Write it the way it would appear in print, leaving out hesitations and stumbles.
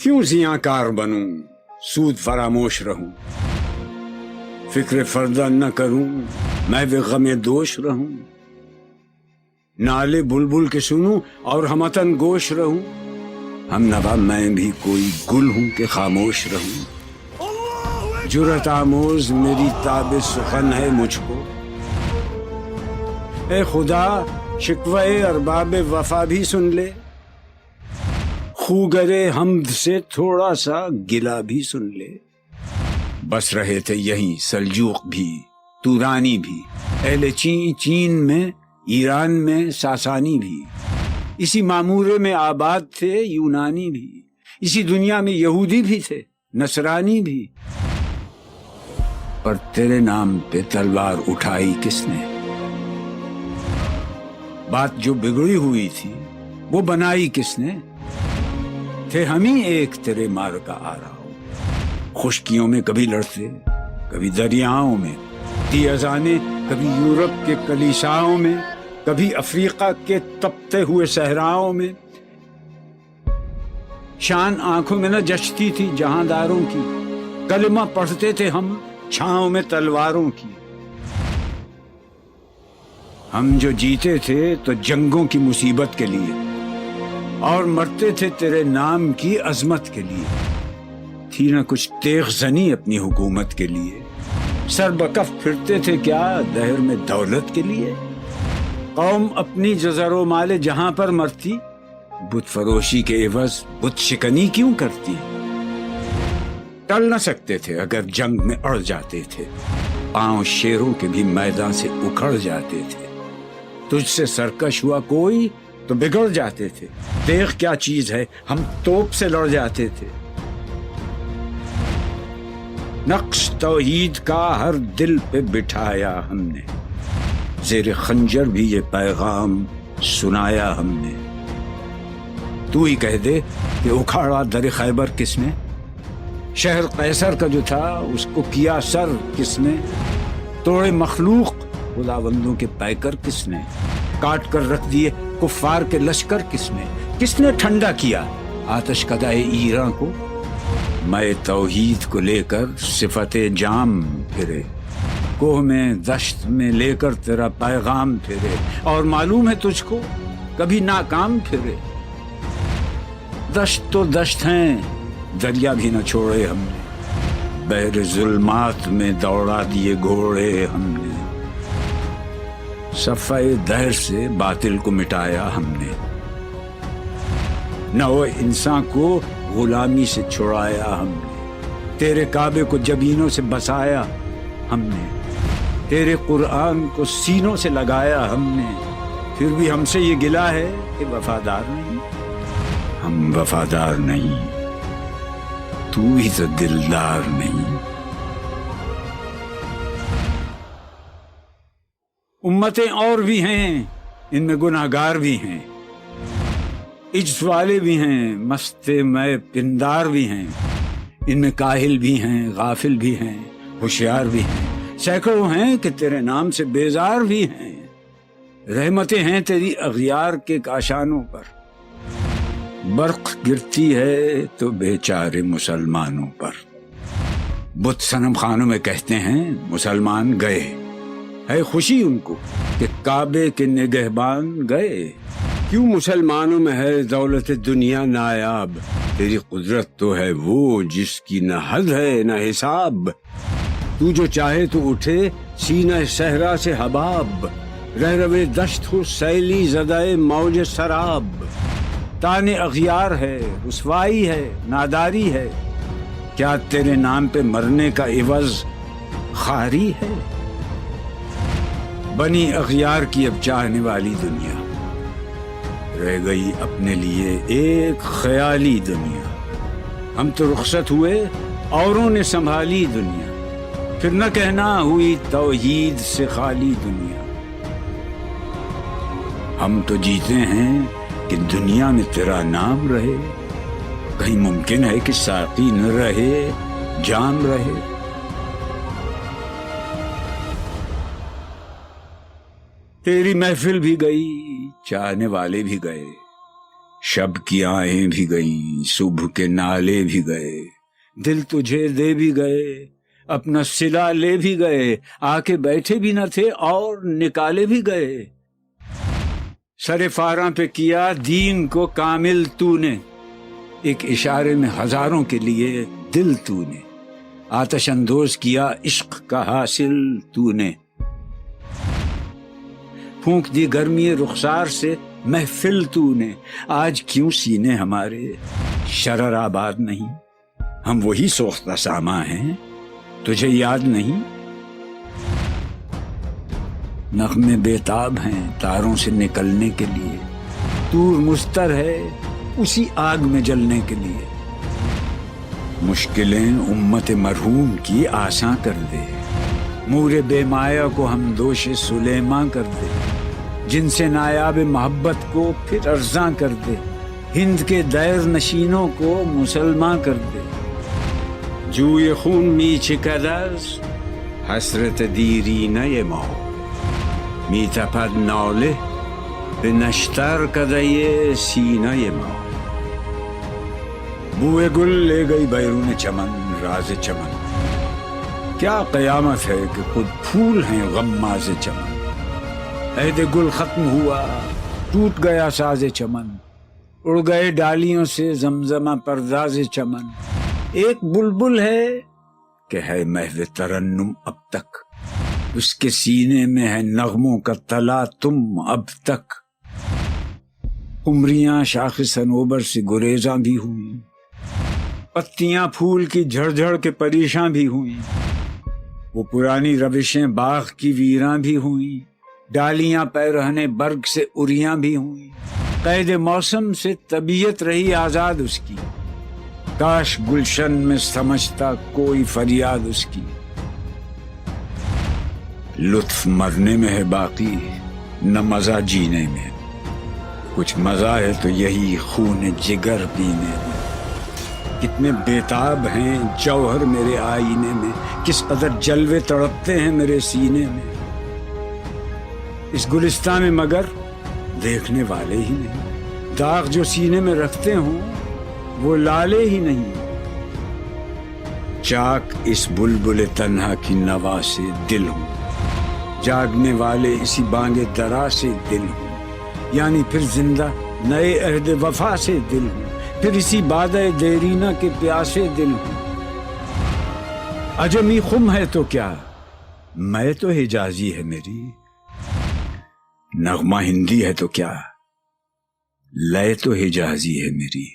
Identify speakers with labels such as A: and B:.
A: کیوں زیاں بنوں سود فراموش رہوں، فکر فردہ نہ کروں میں بھی غم دوش رہوں، نالے بلبل کے سنوں اور ہمتن گوش رہوں، ہم نوا میں بھی کوئی گل ہوں کہ خاموش رہوں، جرأت آموز میری تاب سخن ہے مجھ کو، اے خدا شکوہ ارباب وفا بھی سن لے، خوگرے حمد سے تھوڑا سا گلا بھی سن لے، بس رہے تھے یہیں سلجوق بھی تورانی بھی، اہل چین میں ایران میں ساسانی بھی، اسی معمورے میں آباد تھے یونانی بھی، اسی دنیا میں یہودی بھی تھے نصرانی بھی، پر تیرے نام پہ تلوار اٹھائی کس نے؟ بات جو بگڑی ہوئی تھی وہ بنائی کس نے؟ تھے ہم ہی ایک تیرے مار کا آ رہا ہو، خشکیوں میں کبھی لڑتے کبھی دریاؤں میں، دی اذانیں کبھی یورپ کے کلیساؤں میں، کبھی افریقہ کے تپتے ہوئے صحراؤں میں، شان آنکھوں میں نہ جچتی تھی جہانداروں کی، کلمہ پڑھتے تھے ہم چھاؤں میں تلواروں کی، ہم جو جیتے تھے تو جنگوں کی مصیبت کے لیے اور مرتے تھے تیرے نام کی عظمت کے لیے، تھی نہ کچھ تیغ زنی اپنی حکومت کے لیے، سر بکف پھرتے تھے کیا دہر میں دولت کے لیے، قوم اپنی جزر و مال جہاں پر مرتی، بت فروشی کے عوض بت شکنی کیوں کرتی؟ ٹل نہ سکتے تھے اگر جنگ میں اڑ جاتے تھے، پاؤں شیروں کے بھی میدان سے اکھڑ جاتے تھے، تجھ سے سرکش ہوا کوئی تو بگڑ جاتے تھے، تیغ کیا چیز ہے ہم توپ سے لڑ جاتے تھے، نقش توحید کا ہر دل پہ بٹھایا ہم نے، زیر خنجر بھی یہ پیغام سنایا ہم نے، تو ہی کہہ دے کہ اکھاڑا در خیبر کس نے، شہر قیصر کا جو تھا اس کو کیا سر کس نے، توڑے مخلوق خداوندوں کے پیکر کس نے، کاٹ کر رکھ دیے کفار کے لشکر کس نے ٹھنڈا کیا آتش کدائے ایران کو، میں توحید کو لے کر صفت جام پھرے، کوہ میں دشت میں لے کر تیرا پیغام پھرے، اور معلوم ہے تجھ کو کبھی ناکام پھرے، دشت تو دشت ہیں دریا بھی نہ چھوڑے ہم نے، بحر ظلمات میں دوڑا دیے گھوڑے ہم نے، صفحہ دہر سے باطل کو مٹایا ہم نے، نو انسان کو غلامی سے چھڑایا ہم نے، تیرے کعبے کو جبینوں سے بسایا ہم نے، تیرے قرآن کو سینوں سے لگایا ہم نے، پھر بھی ہم سے یہ گلہ ہے کہ وفادار نہیں، ہم وفادار نہیں، تو ہی تو دلدار نہیں۔ امتیں اور بھی ہیں ان میں گناہگار بھی ہیں، عجز والے بھی ہیں مست میں پندار بھی ہیں، ان میں کاہل بھی ہیں غافل بھی ہیں ہوشیار بھی ہیں، سینکڑوں ہیں کہ تیرے نام سے بیزار بھی ہیں، رحمتیں ہیں تیری اغیار کے کاشانوں پر، برق گرتی ہے تو بیچارے مسلمانوں پر، بت صنم خانوں میں کہتے ہیں مسلمان گئے، ہے خوشی ان کو کہ کعبے کے نگہبان گئے، کیوں مسلمانوں میں ہے دولت دنیا نایاب، تیری قدرت تو ہے وہ جس کی نہ حد ہے نہ حساب، تو جو چاہے تو اٹھے سینہ صحرا سے حباب، رہ روے دشت ہو سیلی زدہ موج سراب، تان اغیار ہے رسوائی ہے ناداری ہے، کیا تیرے نام پہ مرنے کا عوض خاری ہے، بنی اغیار کی اب چاہنے والی دنیا، رہ گئی اپنے لیے ایک خیالی دنیا، ہم تو رخصت ہوئے اوروں نے سنبھالی دنیا، پھر نہ کہنا ہوئی توحید سے خالی دنیا، ہم تو جیتے ہیں کہ دنیا میں تیرا نام رہے، کہیں ممکن ہے کہ ساقی نہ رہے جام رہے، تیری محفل بھی گئی چاہنے والے بھی گئے، شب کی آہیں بھی گئیں، صبح کے نالے بھی گئے، دل تجھے دے بھی گئے، اپنا صلہ لے بھی گئے، آ کے بیٹھے بھی نہ تھے اور نکالے بھی گئے۔ سر فاراں پہ کیا دین کو کامل تو نے، ایک اشارے میں ہزاروں کے لیے دل تو نے، آتش اندوز کیا عشق کا حاصل تو نے، پھونک دی گرمی رخسار سے محفل تو نے، آج کیوں سینے ہمارے شرر آباد نہیں؟ ہم وہی سوختہ ساما ہیں، تجھے یاد نہیں؟ نغمے بیتاب ہیں تاروں سے نکلنے کے لیے، طور مستر ہے اسی آگ میں جلنے کے لیے، مشکلیں امت مرحوم کی آساں کر دے، مور بے مایا کو ہم دوش سلیماں کر دے، جن سے نایاب محبت کو پھر ارزاں کر دے، ہند کے دیر نشینوں کو مسلمان کر دے، جوئے خون می چکد از حسرت دیرینه ما، می تپد ناله به نشتر کدۀ سینه ما، بوئے گل لے گئی بیرون چمن راز چمن، کیا قیامت ہے کہ خود پھول ہیں غماز چمن، عہد گل ختم ہوا ٹوٹ گیا ساز چمن، اڑ گئے ڈالیوں سے زمزمہ پرداز چمن، ایک بلبل ہے کہ ہے محو ترنم اب تک، اس کے سینے میں ہے نغموں کا تلا تم اب تک، قمریاں شاخ صنوبر سے گریزاں بھی ہوئیں، پتیاں پھول کی جھڑ جھڑ کے پریشاں بھی ہوئیں، وہ پرانی روشیں باغ کی ویراں بھی ہوئیں، ڈالیاں پیرہنے برگ سے اریاں بھی ہوئیں، قید موسم سے طبیعت رہی آزاد اس کی، کاش گلشن میں سمجھتا کوئی فریاد اس کی، لطف مرنے میں ہے باقی نہ مزہ جینے میں، کچھ مزہ ہے تو یہی خون جگر پینے میں، کتنے بیتاب ہیں جوہر میرے آئینے میں، کس قدر جلوے تڑپتے ہیں میرے سینے میں، اس گلستان میں مگر دیکھنے والے ہی نہیں، داغ جو سینے میں رکھتے ہوں وہ لالے ہی نہیں، چاک اس بلبل تنہا کی نوا سے دل ہوں، جاگنے والے اسی بانگ درا سے دل ہوں، یعنی پھر زندہ نئے عہد وفا سے دل ہوں، پھر اسی بادۂ دیرینہ کے پیاسے دل ہوں، عجمی خم ہے تو کیا میں تو حجازی ہے میری، نغمہ ہندی ہے تو کیا لے تو حجازی ہے میری۔